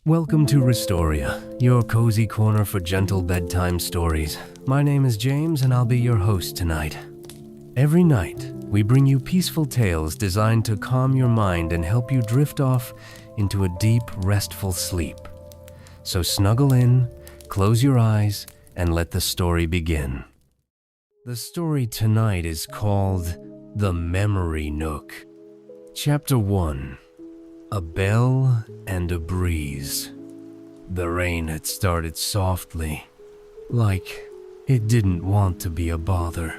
Welcome to Restoria, your cozy corner for gentle bedtime stories. My name is James and I'll be your host tonight. Every night, we bring you peaceful tales designed to calm your mind and help you drift off into a deep, restful sleep. So snuggle in, close your eyes, and let the story begin. The story tonight is called The Memory Nook. Chapter 1. A Bell and a Breeze. The rain had started softly, like it didn't want to be a bother.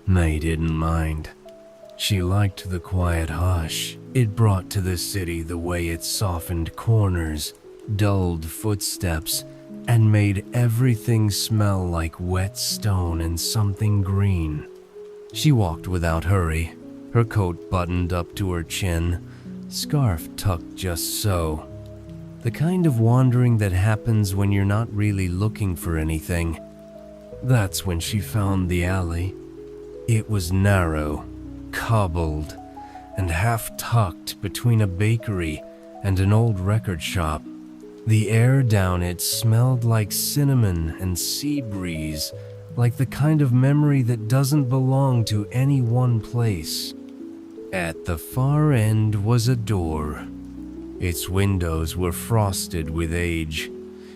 May didn't mind. She liked the quiet hush it brought to the city, the way it softened corners, dulled footsteps, and made everything smell like wet stone and something green. She walked without hurry, her coat buttoned up to her chin, scarf tucked just so. The kind of wandering that happens when you're not really looking for anything. That's when she found the alley. It was narrow, cobbled, and half-tucked between a bakery and an old record shop. The air down it smelled like cinnamon and sea breeze, like the kind of memory that doesn't belong to any one place. At the far end was a door. Its windows were frosted with age,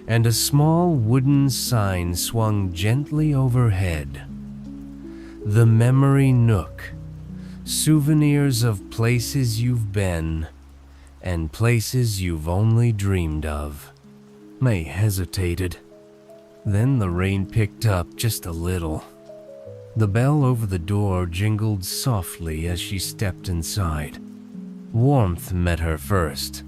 and a small wooden sign swung gently overhead. The Memory Nook. Souvenirs of places you've been, and places you've only dreamed of. May hesitated. Then the rain picked up just a little. The bell over the door jingled softly as she stepped inside. Warmth met her first.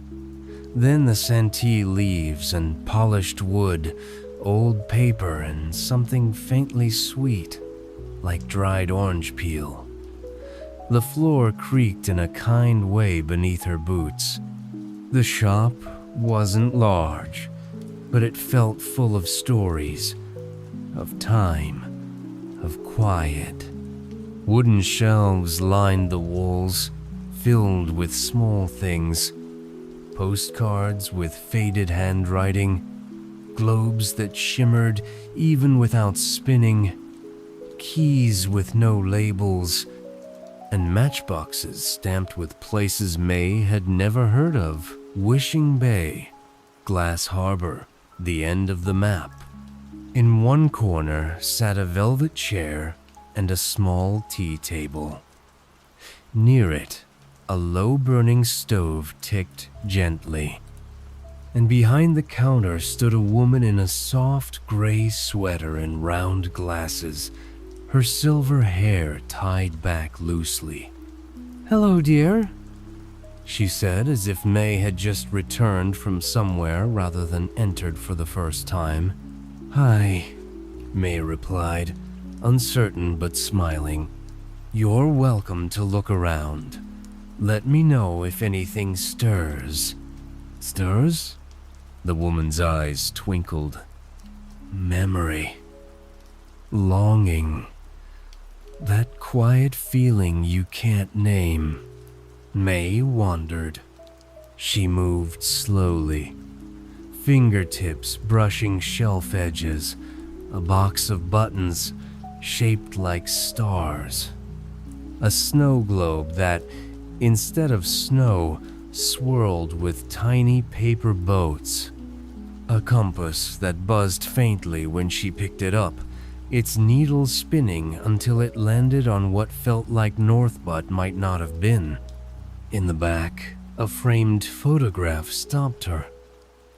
Then the scented leaves and polished wood, old paper and something faintly sweet, like dried orange peel. The floor creaked in a kind way beneath her boots. The shop wasn't large, but it felt full of stories, of time, of quiet. Wooden shelves lined the walls, filled with small things. Postcards with faded handwriting, globes that shimmered even without spinning, keys with no labels, and matchboxes stamped with places May had never heard of. Wishing Bay, Glass Harbor, the end of the map. In one corner sat a velvet chair and a small tea table. Near it, a low-burning stove ticked gently. And behind the counter stood a woman in a soft gray sweater and round glasses, her silver hair tied back loosely. "Hello, dear," she said, as if May had just returned from somewhere rather than entered for the first time. "Hi," May replied, uncertain but smiling. "You're welcome to look around. Let me know if anything stirs." "Stirs?" The woman's eyes twinkled. "Memory. Longing. That quiet feeling you can't name." May wondered. She moved slowly, fingertips brushing shelf edges, a box of buttons shaped like stars, a snow globe that, instead of snow, swirled with tiny paper boats, a compass that buzzed faintly when she picked it up, its needle spinning until it landed on what felt like North but might not have been. In the back, a framed photograph stopped her.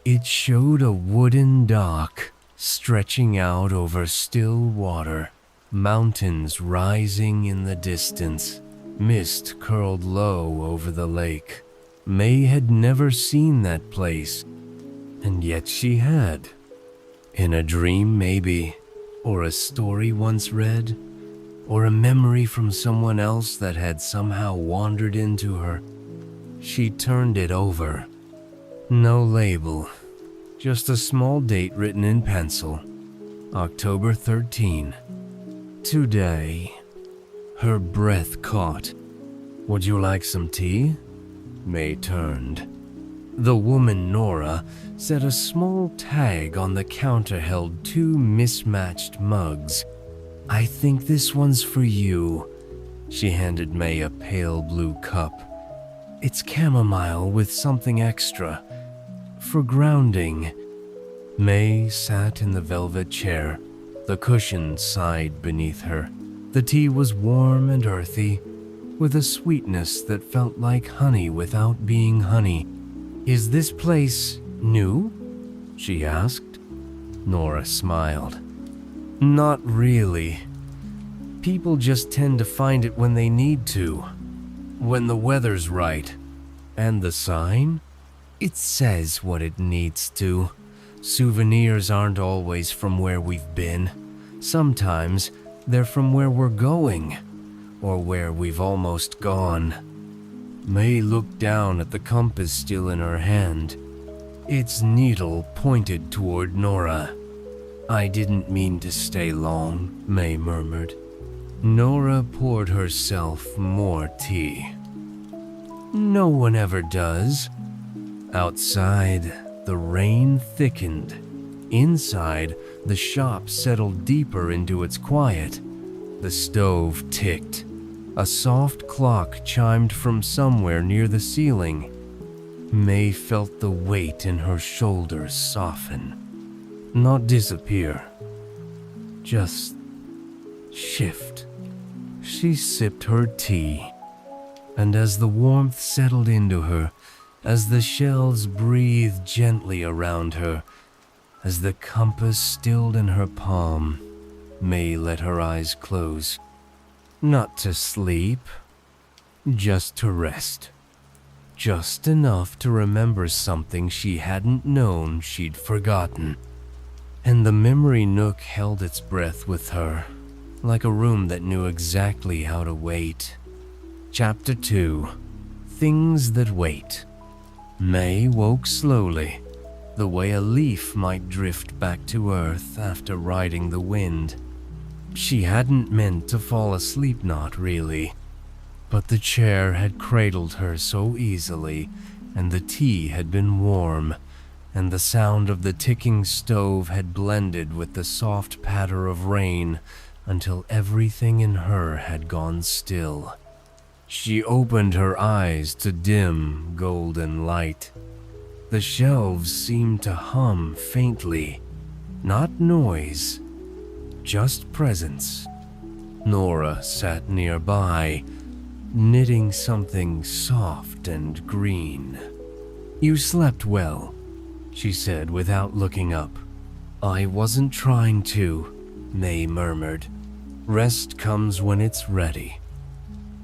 It showed a wooden dock stretching out over still water, mountains rising in the distance, mist curled low over the lake. May had never seen that place, and yet she had. In a dream, maybe, or a story once read, or a memory from someone else that had somehow wandered into her. She turned it over. No label, just a small date written in pencil. October 13. Today. Her breath caught. "Would you like some tea?" May turned. The woman, Nora, set a small tag on the counter held 2 mismatched mugs. "I think this one's for you." She handed May a pale blue cup. "It's chamomile with something extra. For grounding." May sat in the velvet chair. The cushion sighed beneath her. The tea was warm and earthy, with a sweetness that felt like honey without being honey. "Is this place new?" she asked. Nora smiled. "Not really. People just tend to find it when they need to, when the weather's right. And the sign? It says what it needs to. Souvenirs aren't always from where we've been. Sometimes they're from where we're going, or where we've almost gone." May looked down at the compass still in her hand. Its needle pointed toward Nora. "I didn't mean to stay long," May murmured. Nora poured herself more tea. "No one ever does." Outside, the rain thickened. Inside, the shop settled deeper into its quiet. The stove ticked. A soft clock chimed from somewhere near the ceiling. May felt the weight in her shoulders soften. Not disappear. Just shift. She sipped her tea. And as the warmth settled into her, as the shells breathed gently around her, as the compass stilled in her palm, May let her eyes close. Not to sleep, just to rest. Just enough to remember something she hadn't known she'd forgotten. And the memory nook held its breath with her, like a room that knew exactly how to wait. Chapter 2. Things That Wait. May woke slowly, the way a leaf might drift back to earth after riding the wind. She hadn't meant to fall asleep, not really. But the chair had cradled her so easily, and the tea had been warm, and the sound of the ticking stove had blended with the soft patter of rain until everything in her had gone still. She opened her eyes to dim, golden light. The shelves seemed to hum faintly, not noise, just presence. Nora sat nearby, knitting something soft and green. "You slept well," she said without looking up. "I wasn't trying to," May murmured. "Rest comes when it's ready,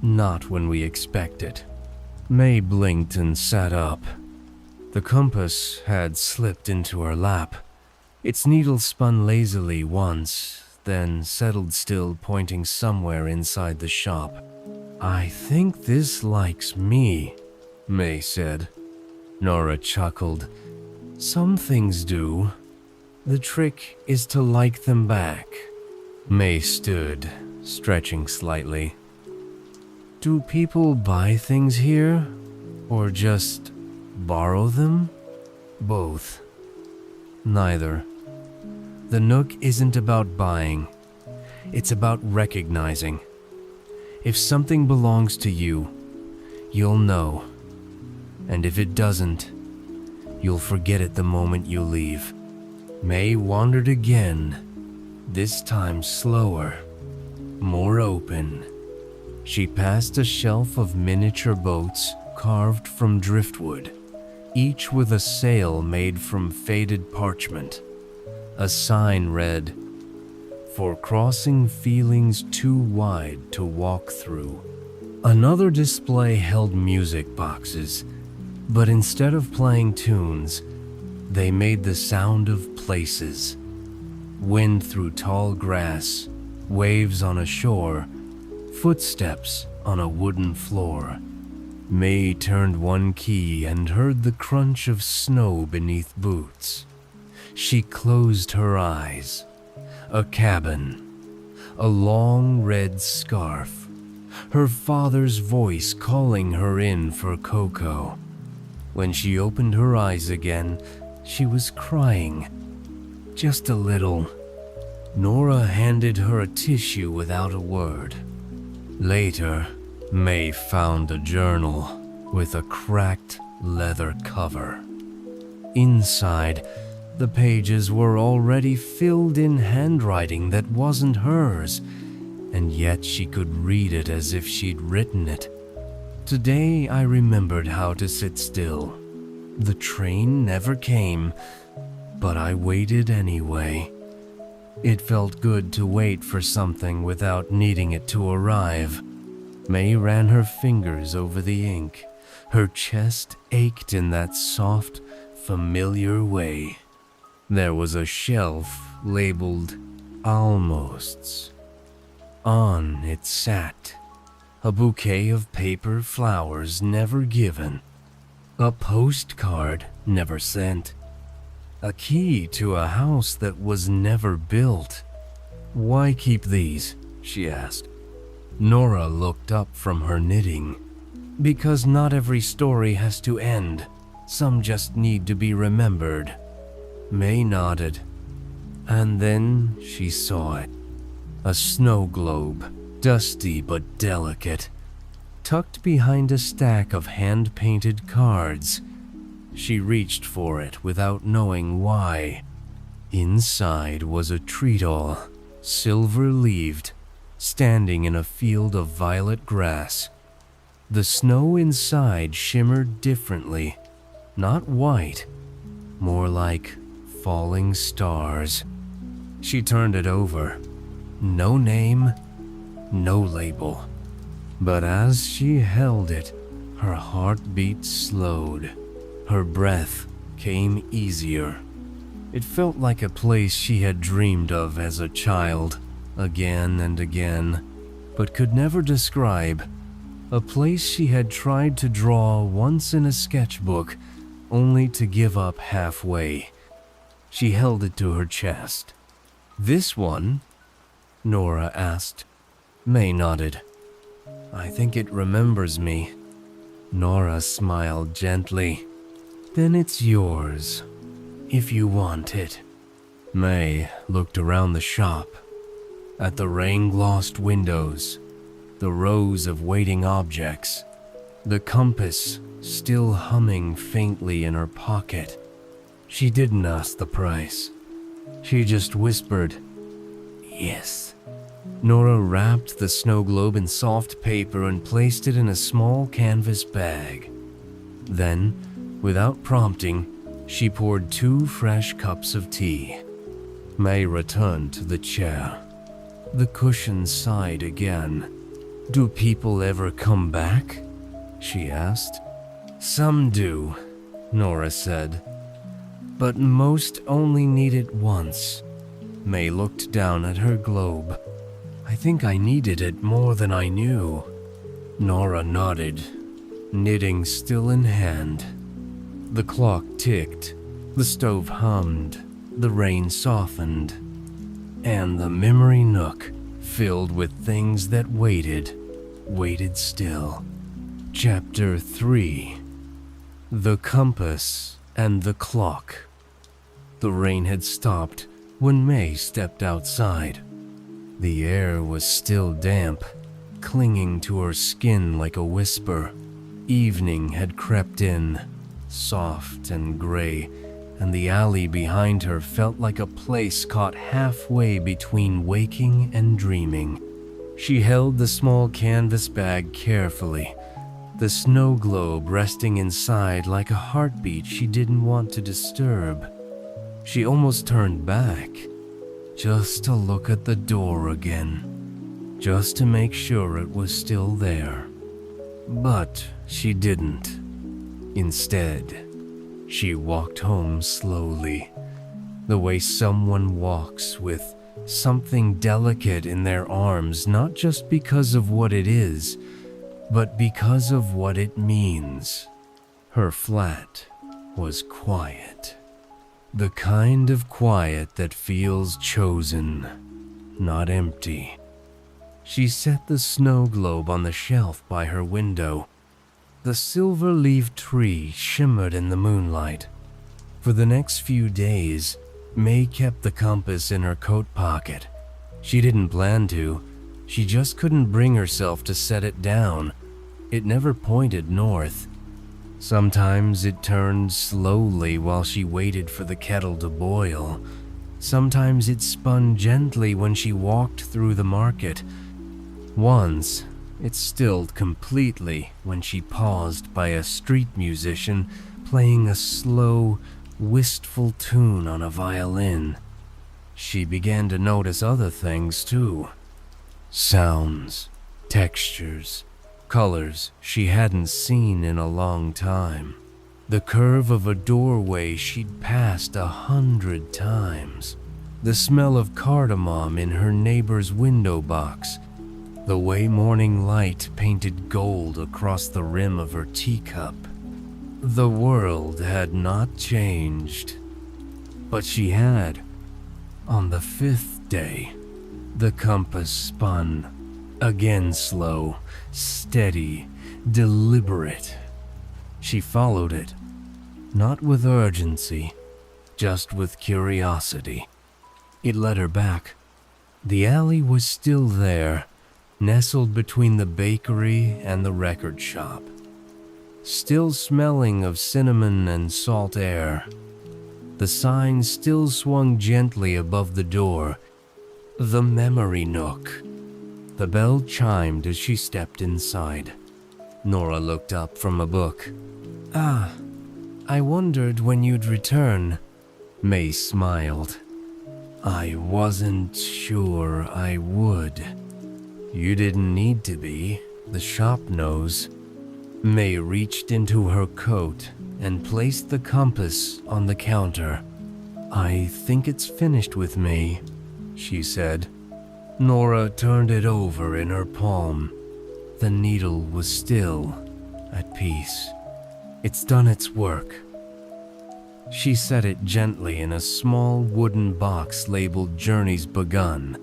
not when we expect it." May blinked and sat up. The compass had slipped into her lap. Its needle spun lazily once, then settled still, pointing somewhere inside the shop. "I think this likes me," May said. Nora chuckled. "Some things do. The trick is to like them back." May stood, stretching slightly. "Do people buy things here, or just borrow them?" "Both." "Neither. The Nook isn't about buying. It's about recognizing. If something belongs to you, you'll know. And if it doesn't, you'll forget it the moment you leave." May wandered again, this time slower, more open. She passed a shelf of miniature boats carved from driftwood, each with a sail made from faded parchment. A sign read, "For crossing feelings too wide to walk through." Another display held music boxes, but instead of playing tunes, they made the sound of places. Wind through tall grass, waves on a shore, footsteps on a wooden floor. May turned one key and heard the crunch of snow beneath boots. She closed her eyes. A cabin. A long red scarf. Her father's voice calling her in for cocoa. When she opened her eyes again, she was crying. Just a little. Nora handed her a tissue without a word. Later, May found a journal with a cracked leather cover. Inside, the pages were already filled in handwriting that wasn't hers, and yet she could read it as if she'd written it. Today I remembered how to sit still. The train never came, but I waited anyway. It felt good to wait for something without needing it to arrive. May ran her fingers over the ink. Her chest ached in that soft, familiar way. There was a shelf labeled Almosts. On it sat a bouquet of paper flowers never given, a postcard never sent, a key to a house that was never built. "Why keep these?" she asked. Nora looked up from her knitting. "Because not every story has to end. Some just need to be remembered." May nodded, and then she saw it. A snow globe, dusty but delicate, tucked behind a stack of hand-painted cards. She reached for it without knowing why. Inside was a tree-doll, silver-leaved, standing in a field of violet grass. The snow inside shimmered differently, not white, more like falling stars. She turned it over. No name, no label. But as she held it, her heartbeat slowed. Her breath came easier. It felt like a place she had dreamed of as a child, again and again, but could never describe. A place she had tried to draw once in a sketchbook, only to give up halfway. She held it to her chest. "This one?" Nora asked. May nodded. "I think it remembers me." Nora smiled gently. "Then it's yours, if you want it." May looked around the shop, at the rain-glossed windows, the rows of waiting objects, the compass still humming faintly in her pocket. She didn't ask the price. She just whispered, "Yes." Nora wrapped the snow globe in soft paper and placed it in a small canvas bag. Then, without prompting, she poured 2 fresh cups of tea. May returned to the chair. The cushion sighed again. "Do people ever come back?" she asked. "Some do," Nora said. "But most only need it once." May looked down at her globe. "I think I needed it more than I knew." Nora nodded, knitting still in hand. The clock ticked, the stove hummed, the rain softened, and the memory nook filled with things that waited still. Chapter 3. The Compass and the Clock. The rain had stopped when May stepped outside. The air was still damp, clinging to her skin like a whisper. Evening had crept in, soft and gray, and the alley behind her felt like a place caught halfway between waking and dreaming. She held the small canvas bag carefully, the snow globe resting inside like a heartbeat she didn't want to disturb. She almost turned back, just to look at the door again, just to make sure it was still there. But she didn't. Instead, she walked home slowly, the way someone walks with something delicate in their arms, not just because of what it is, but because of what it means. Her flat was quiet. The kind of quiet that feels chosen, not empty. She set the snow globe on the shelf by her window. The silver-leaved tree shimmered in the moonlight. For the next few days, May kept the compass in her coat pocket. She didn't plan to. She just couldn't bring herself to set it down. It never pointed north. Sometimes it turned slowly while she waited for the kettle to boil. Sometimes it spun gently when she walked through the market. Once, it stilled completely when she paused by a street musician playing a slow, wistful tune on a violin. She began to notice other things too. Sounds, textures, colors she hadn't seen in a long time. The curve of a doorway she'd passed 100 times. The smell of cardamom in her neighbor's window box. The way morning light painted gold across the rim of her teacup. The world had not changed. But she had. On the 5th day, the compass spun. Again slow, steady, deliberate. She followed it. Not with urgency, just with curiosity. It led her back. The alley was still there, nestled between the bakery and the record shop. Still smelling of cinnamon and salt air. The sign still swung gently above the door. The Memory Nook. The bell chimed as she stepped inside. Nora looked up from a book. "Ah, I wondered when you'd return." May smiled. "I wasn't sure I would." "You didn't need to be. The shop knows." May reached into her coat and placed the compass on the counter. "I think it's finished with me," she said. Nora turned it over in her palm. The needle was still, at peace. "It's done its work." She set it gently in a small wooden box labeled Journeys Begun.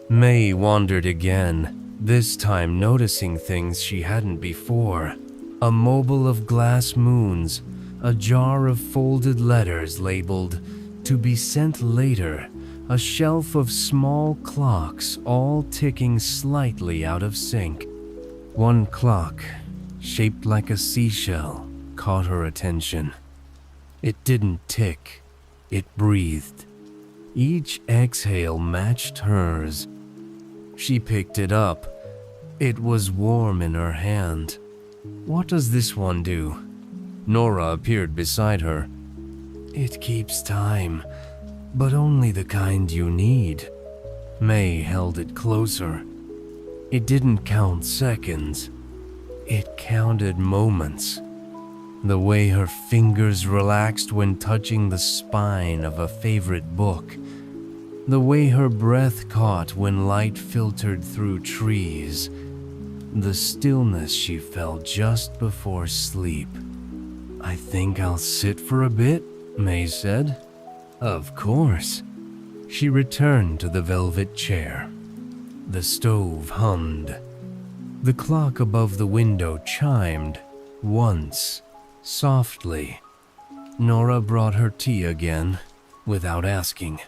May wandered again, this time noticing things she hadn't before. A mobile of glass moons, a jar of folded letters labeled "To be sent later," a shelf of small clocks all ticking slightly out of sync. One clock, shaped like a seashell, caught her attention. It didn't tick, it breathed. Each exhale matched hers. She picked it up. It was warm in her hand. "What does this one do?" Nora appeared beside her. "It keeps time, but only the kind you need." May held it closer. It didn't count seconds. It counted moments. The way her fingers relaxed when touching the spine of a favorite book. The way her breath caught when light filtered through trees. The stillness she felt just before sleep. "I think I'll sit for a bit," May said. "Of course." She returned to the velvet chair. The stove hummed. The clock above the window chimed, once, softly. Nora brought her tea again, without asking.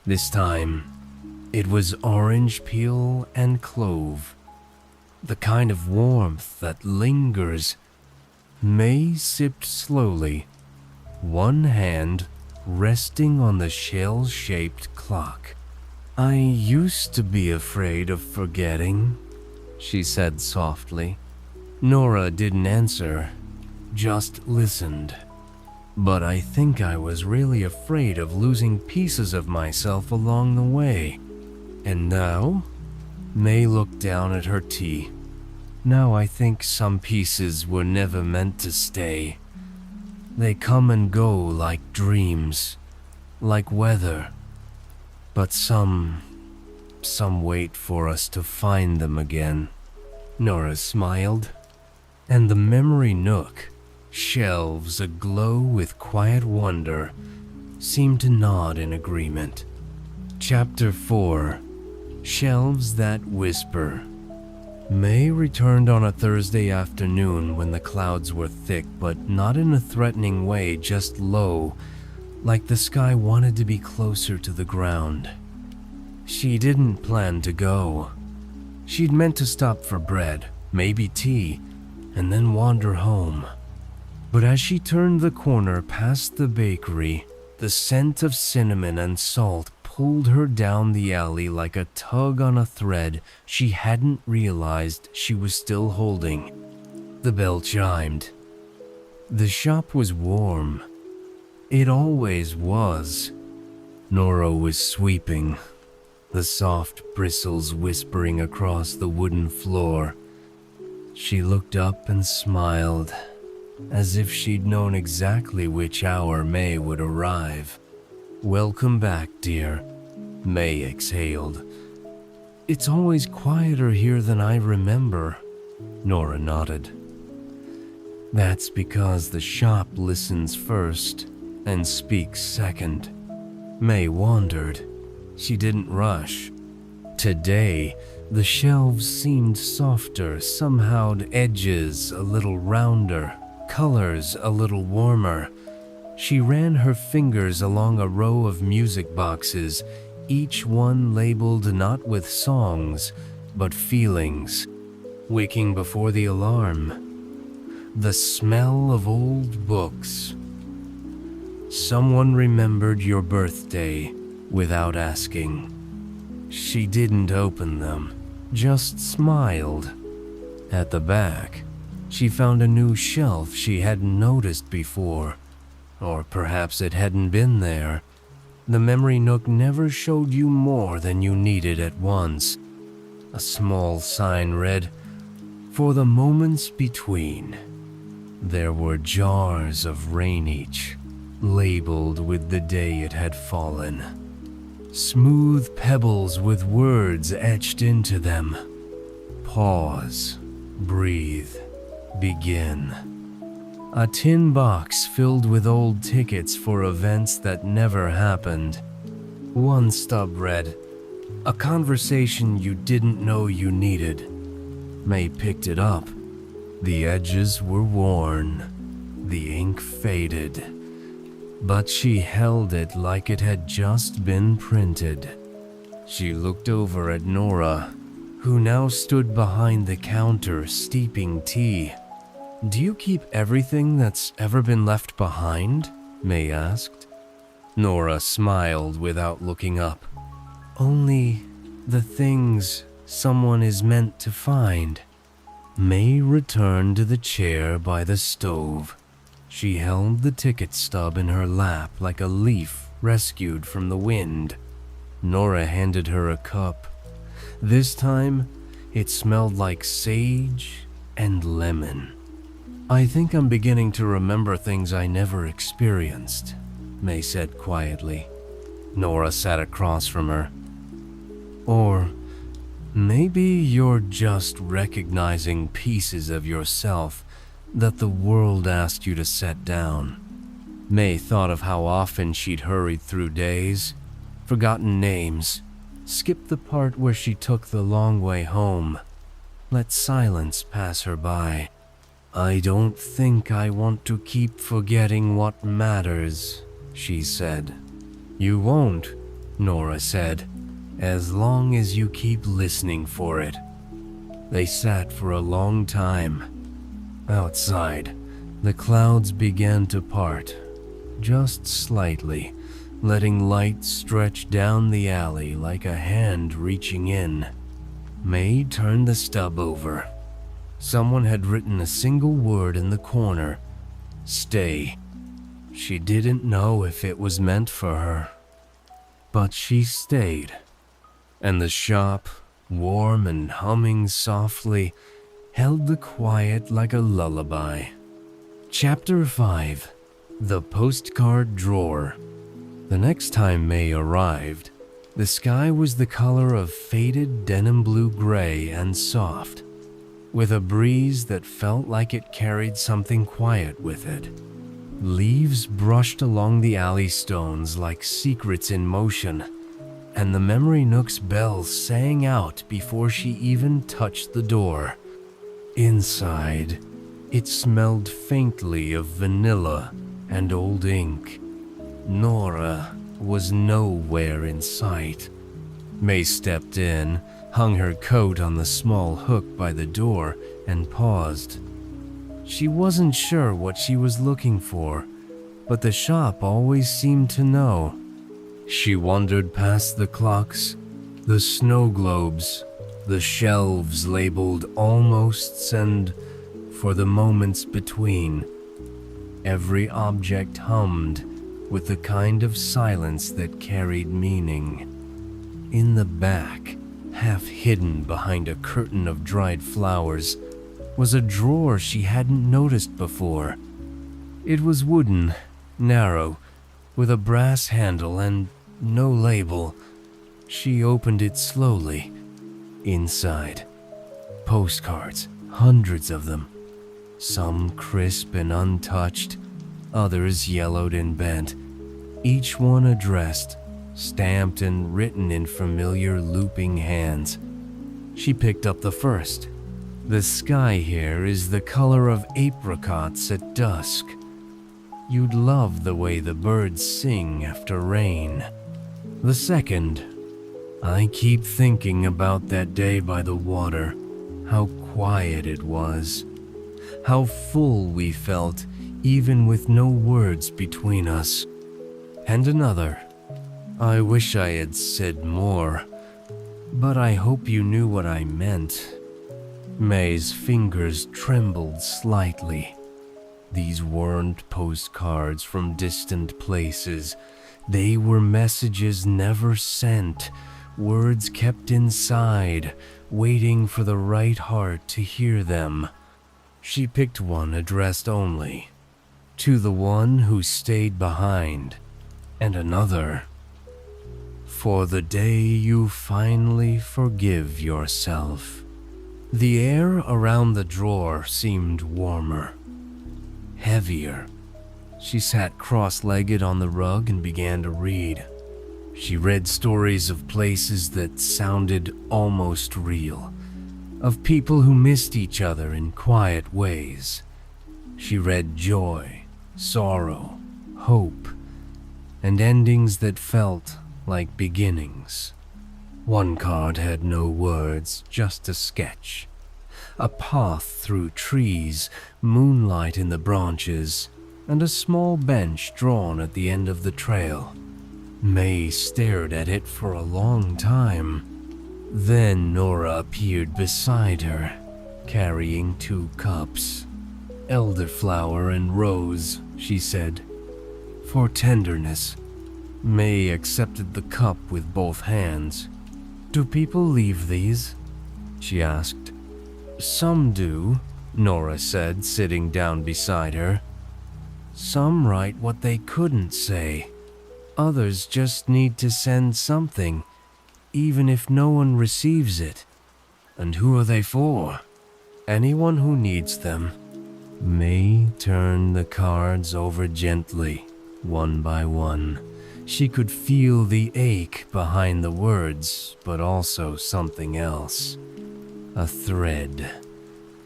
This time, it was orange peel and clove. The kind of warmth that lingers. May sipped slowly, one hand resting on the shell-shaped clock. "I used to be afraid of forgetting," she said softly. Nora didn't answer, just listened. "But I think I was really afraid of losing pieces of myself along the way. And now?" May looked down at her tea. "Now I think some pieces were never meant to stay. They come and go like dreams, like weather. But some wait for us to find them again." Nora smiled, and the Memory Nook, shelves aglow with quiet wonder, seemed to nod in agreement. Chapter 4. Shelves That Whisper. May returned on a Thursday afternoon when the clouds were thick, but not in a threatening way, just low, like the sky wanted to be closer to the ground. She didn't plan to go. She'd meant to stop for bread, maybe tea, and then wander home. But as she turned the corner past the bakery, the scent of cinnamon and salt pulled her down the alley like a tug on a thread she hadn't realized she was still holding. The bell chimed. The shop was warm. It always was. Nora was sweeping, the soft bristles whispering across the wooden floor. She looked up and smiled, as if she'd known exactly which hour May would arrive. "Welcome back, dear," May exhaled. "It's always quieter here than I remember," Nora nodded. "That's because the shop listens first and speaks second." May wondered. She didn't rush. Today, the shelves seemed softer, somehow edges a little rounder, colors a little warmer. She ran her fingers along a row of music boxes, each one labeled not with songs, but feelings. Waking before the alarm. The smell of old books. Someone remembered your birthday without asking. She didn't open them, just smiled. At the back, she found a new shelf she hadn't noticed before. Or perhaps it hadn't been there. The memory nook never showed you more than you needed at once. A small sign read, "For the moments between." There were jars of rain each, labeled with the day it had fallen. Smooth pebbles with words etched into them. Pause, breathe, begin. A tin box filled with old tickets for events that never happened. One stub read, "A conversation you didn't know you needed." May picked it up. The edges were worn, the ink faded, but she held it like it had just been printed. She looked over at Nora, who now stood behind the counter steeping tea. "Do you keep everything that's ever been left behind?" May asked. Nora smiled without looking up. "Only the things someone is meant to find." May returned to the chair by the stove. She held the ticket stub in her lap like a leaf rescued from the wind. Nora handed her a cup. This time, it smelled like sage and lemon. "I think I'm beginning to remember things I never experienced," May said quietly. Nora sat across from her. "Or maybe you're just recognizing pieces of yourself that the world asked you to set down." May thought of how often she'd hurried through days, forgotten names, skipped the part where she took the long way home, let silence pass her by. "I don't think I want to keep forgetting what matters," she said. "You won't," Nora said, "as long as you keep listening for it." They sat for a long time. Outside, the clouds began to part, just slightly, letting light stretch down the alley like a hand reaching in. May turned the stub over. Someone had written a single word in the corner, "Stay." She didn't know if it was meant for her, but she stayed. And the shop, warm and humming softly, held the quiet like a lullaby. Chapter 5. The Postcard Drawer. The next time May arrived, the sky was the color of faded denim blue gray and soft, with a breeze that felt like it carried something quiet with it. Leaves brushed along the alley stones like secrets in motion. and the Memory Nook's bell sang out before she even touched the door. Inside, it smelled faintly of vanilla and old ink. Nora was nowhere in sight. May stepped in, hung her coat on the small hook by the door, and paused. She wasn't sure what she was looking for, but the shop always seemed to know. She wandered past the clocks, the snow globes, the shelves labeled almosts, and for the moments between, every object hummed with the kind of silence that carried meaning. In the back, half hidden behind a curtain of dried flowers, was a drawer she hadn't noticed before. It was wooden, narrow, with a brass handle and no label. She opened it slowly. Inside, postcards, hundreds of them. Some crisp and untouched, others yellowed and bent, each one addressed, stamped and written in familiar looping hands. She picked up the first. The sky here is the color of apricots at dusk. You'd love the way the birds sing after rain. The second. I keep thinking about that day by the water, how quiet it was, how full we felt even with no words between us. And another. I wish I had said more, but I hope you knew what I meant. May's fingers trembled slightly. These weren't postcards from distant places. They were messages never sent, words kept inside, waiting for the right heart to hear them. She picked one addressed only to the one who stayed behind, and another. For the day you finally forgive yourself. The air around the drawer seemed warmer, heavier. She sat cross-legged on the rug and began to read. She read stories of places that sounded almost real, of people who missed each other in quiet ways. She read joy, sorrow, hope, and endings that felt like beginnings. One card had no words, just a sketch. A path through trees, moonlight in the branches, and a small bench drawn at the end of the trail. May stared at it for a long time. Then Nora appeared beside her, carrying 2 cups. Elderflower and rose, she said. For tenderness. May accepted the cup with both hands. Do people leave these? She asked. Some do, Nora said, sitting down beside her. Some write what they couldn't say. Others just need to send something, even if no one receives it. And who are they for? Anyone who needs them. May turned the cards over gently, one by one. She could feel the ache behind the words, but also something else. A thread.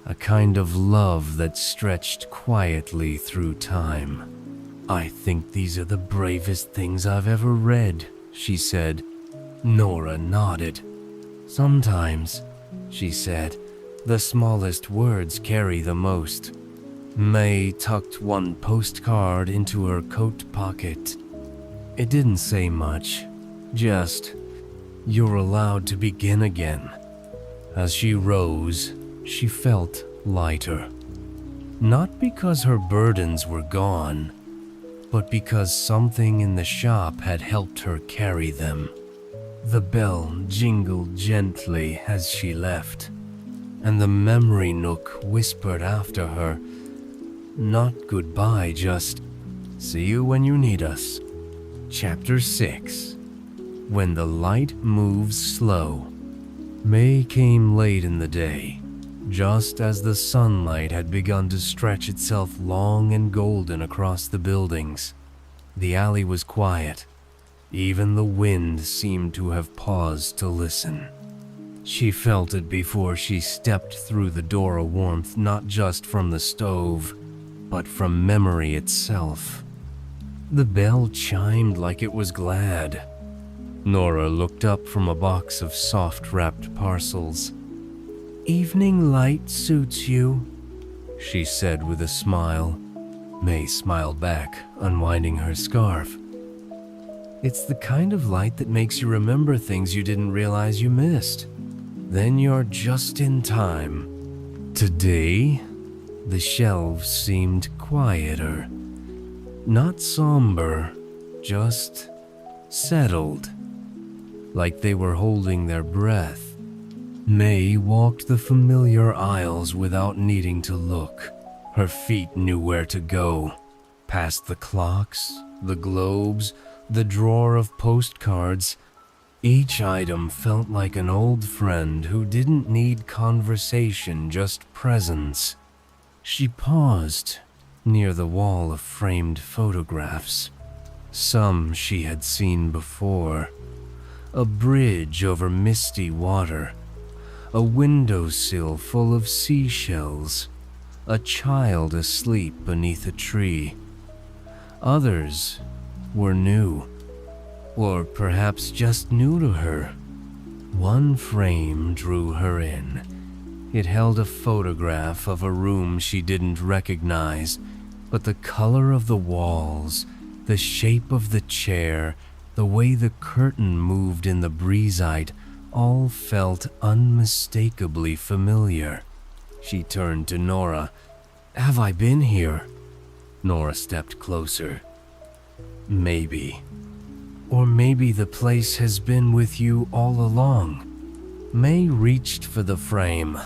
A kind of love that stretched quietly through time. I think these are the bravest things I've ever read, she said. Nora nodded. Sometimes, she said, the smallest words carry the most. May tucked one postcard into her coat pocket. It didn't say much, just, you're allowed to begin again. As she rose, she felt lighter. Not because her burdens were gone, but because something in the shop had helped her carry them. The bell jingled gently as she left, and the Memory Nook whispered after her, not goodbye, just see you when you need us. Chapter 6. When the light moves slow. May came late in the day, just as the sunlight had begun to stretch itself long and golden across the buildings. The alley was quiet. Even the wind seemed to have paused to listen. She felt it before she stepped through the door, a warmth not just from the stove, but from memory itself. The bell chimed like it was glad. Nora looked up from a box of soft-wrapped parcels. "Evening light suits you," she said with a smile. May smiled back, unwinding her scarf. "It's the kind of light that makes you remember things you didn't realize you missed. Then you're just in time." Today, the shelves seemed quieter. Not somber, just settled, like they were holding their breath. May walked the familiar aisles without needing to look. Her feet knew where to go. Past the clocks, the globes, the drawer of postcards. Each item felt like an old friend who didn't need conversation, just presence. She paused near the wall of framed photographs. Some she had seen before. A bridge over misty water. A windowsill full of seashells. A child asleep beneath a tree. Others were new. Or perhaps just new to her. One frame drew her in. It held a photograph of a room she didn't recognize, but the color of the walls, the shape of the chair, the way the curtain moved in the breezite, all felt unmistakably familiar. She turned to Nora. "Have I been here?" Nora stepped closer. "Maybe. Or maybe the place has been with you all along." May reached for the frame.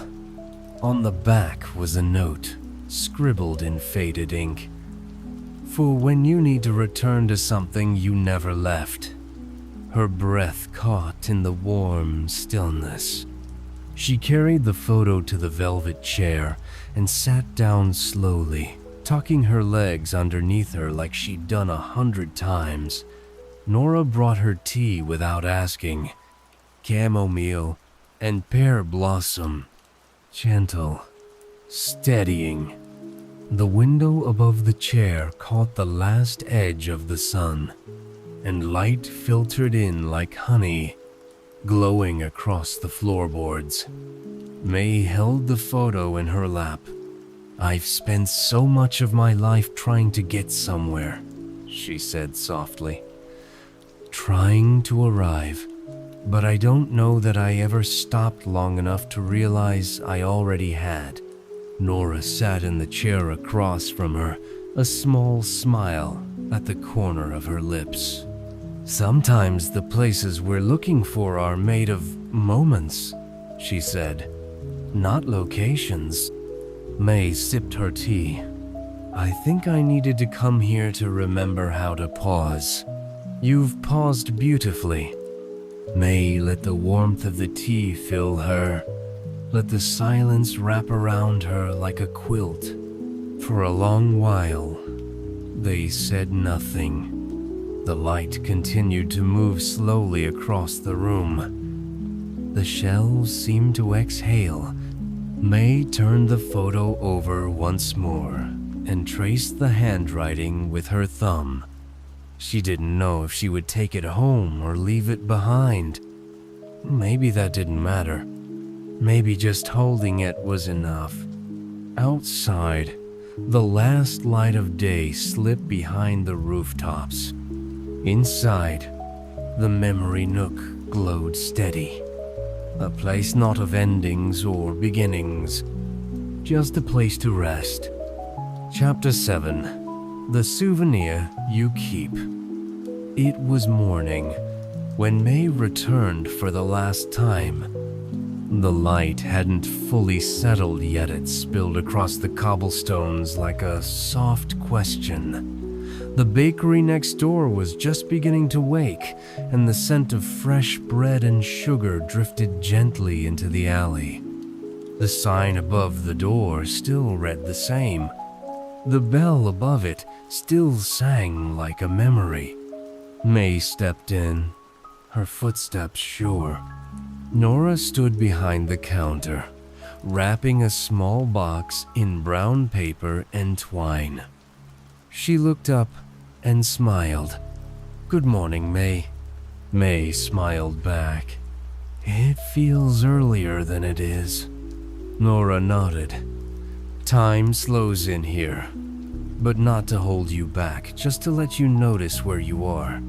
On the back was a note, scribbled in faded ink. "For when you need to return to something you never left." Her breath caught in the warm stillness. She carried the photo to the velvet chair and sat down slowly, tucking her legs underneath her like she'd done 100 times. Nora brought her tea without asking. Chamomile and pear blossom. Gentle, steadying. The window above the chair caught the last edge of the sun, and light filtered in like honey, glowing across the floorboards. May held the photo in her lap. "I've spent so much of my life trying to get somewhere," she said softly. "Trying to arrive, but I don't know that I ever stopped long enough to realize I already had." Nora sat in the chair across from her, a small smile at the corner of her lips. "Sometimes the places we're looking for are made of moments," she said, "not locations." May sipped her tea. "I think I needed to come here to remember how to pause." "You've paused beautifully." May let the warmth of the tea fill her, let the silence wrap around her like a quilt. For a long while, they said nothing. The light continued to move slowly across the room. The shelves seemed to exhale. May turned the photo over once more and traced the handwriting with her thumb. She didn't know if she would take it home or leave it behind. Maybe that didn't matter. Maybe just holding it was enough. Outside, the last light of day slipped behind the rooftops. Inside, the memory nook glowed steady. A place not of endings or beginnings, just a place to rest. Chapter 7. The Souvenir You Keep. It was morning when May returned for the last time. The light hadn't fully settled yet. It spilled across the cobblestones like a soft question. The bakery next door was just beginning to wake, and the scent of fresh bread and sugar drifted gently into the alley. The sign above the door still read the same. The bell above it still sang like a memory. May stepped in, her footsteps sure. Nora stood behind the counter, wrapping a small box in brown paper and twine. She looked up and smiled. "Good morning, May." May smiled back. "It feels earlier than it is." Nora nodded. "Time slows in here, but not to hold you back, just to let you notice where you are."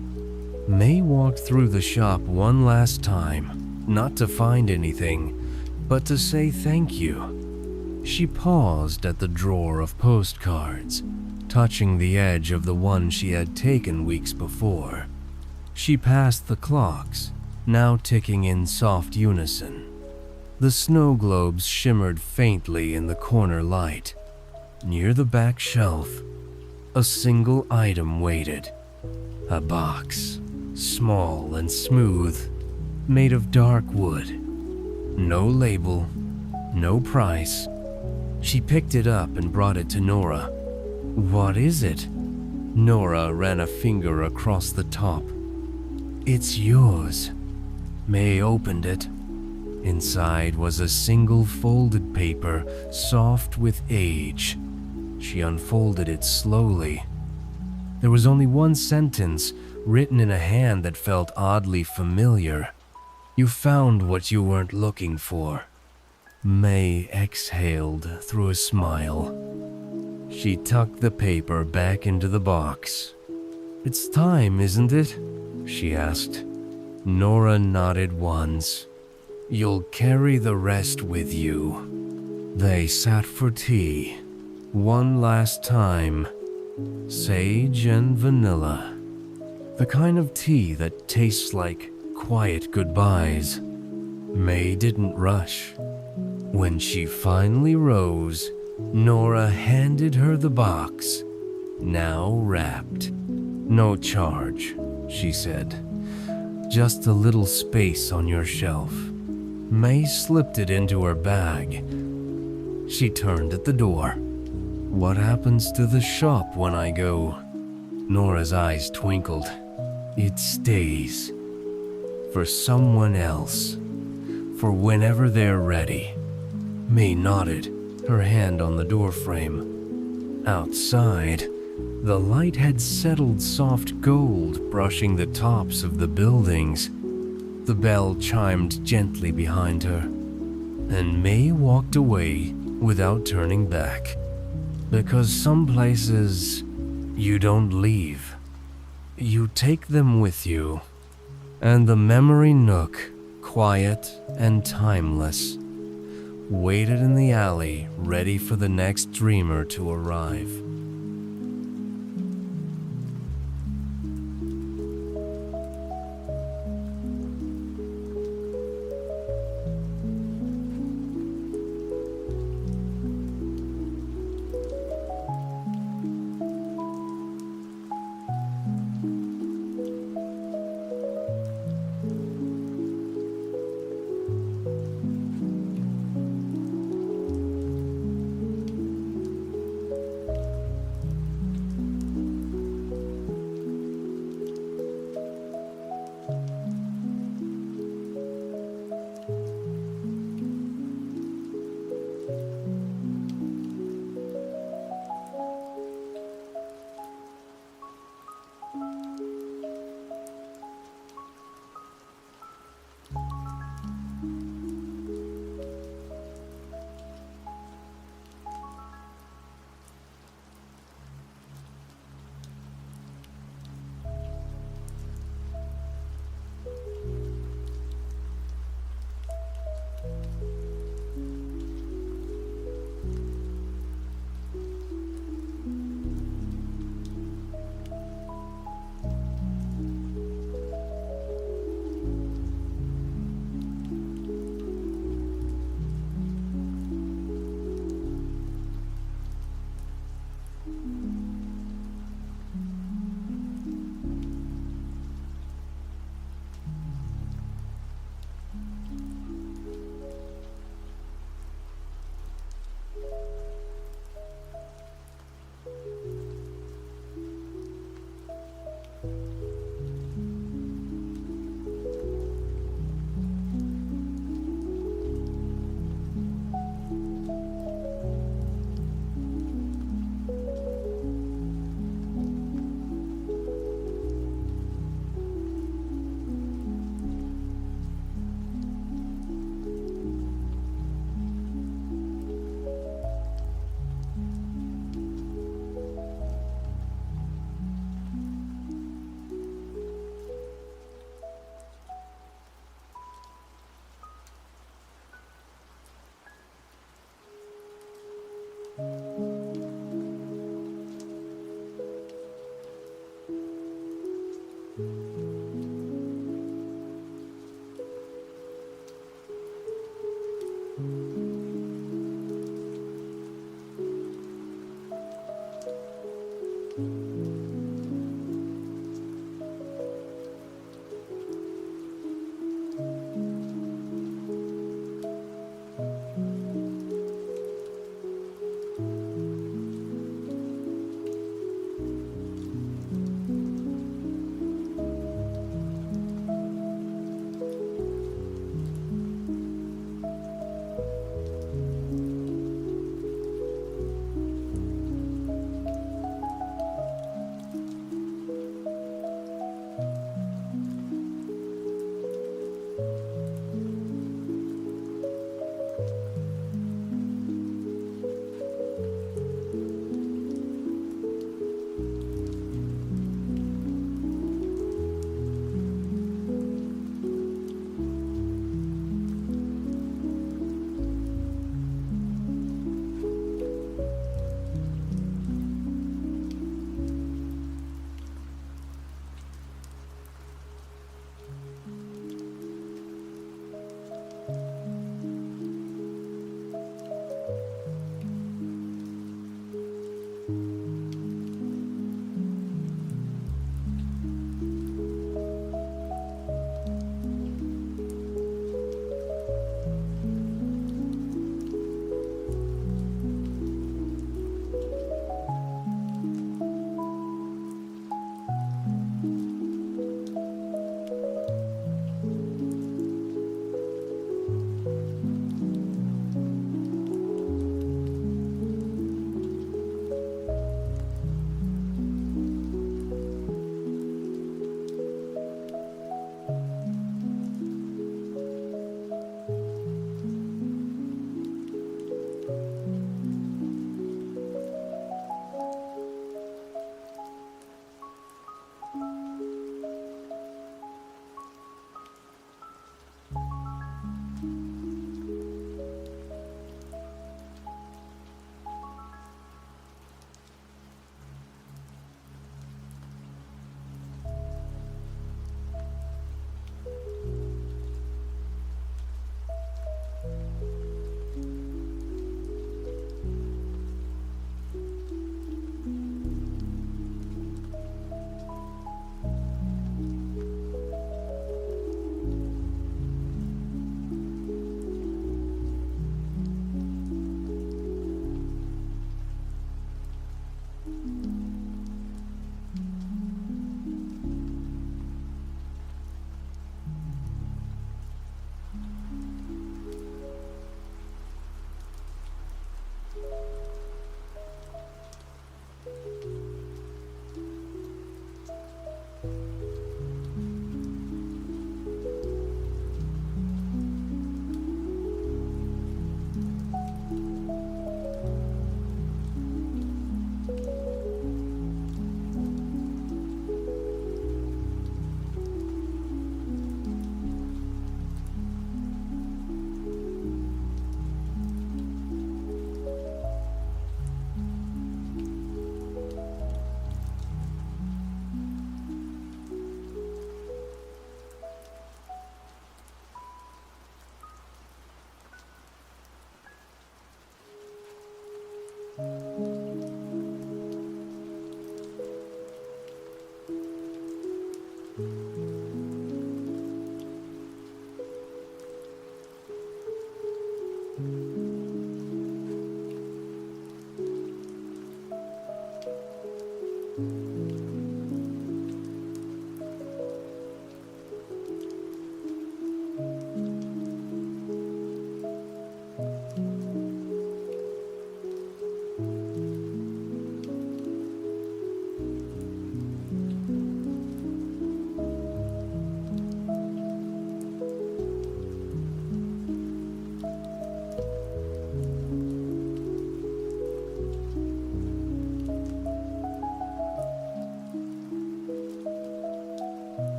May walked through the shop one last time, not to find anything, but to say thank you. She paused at the drawer of postcards, touching the edge of the one she had taken weeks before. She passed the clocks, now ticking in soft unison. The snow globes shimmered faintly in the corner light. Near the back shelf, a single item waited. A box, small and smooth, made of dark wood. No label, no price. She picked it up and brought it to Nora. "What is it?" Nora ran a finger across the top. "It's yours." May opened it. Inside was a single folded paper, soft with age. She unfolded it slowly. There was only one sentence, written in a hand that felt oddly familiar. "You found what you weren't looking for." May exhaled through a smile. She tucked the paper back into the box. "It's time, isn't it?" she asked. Nora nodded once. "You'll carry the rest with you." They sat for tea, one last time. Sage and vanilla. The kind of tea that tastes like quiet goodbyes. May didn't rush. When she finally rose, Nora handed her the box, now wrapped. "No charge," she said. "Just a little space on your shelf." May slipped it into her bag. She turned at the door. "What happens to the shop when I go?" Nora's eyes twinkled. "It stays. For someone else. For whenever they're ready." May nodded, her hand on the doorframe. Outside, the light had settled soft gold, brushing the tops of the buildings. The bell chimed gently behind her, and May walked away without turning back. Because some places, you don't leave. You take them with you. And the memory Nook, quiet and timeless, waited in the alley, ready for the next dreamer to arrive.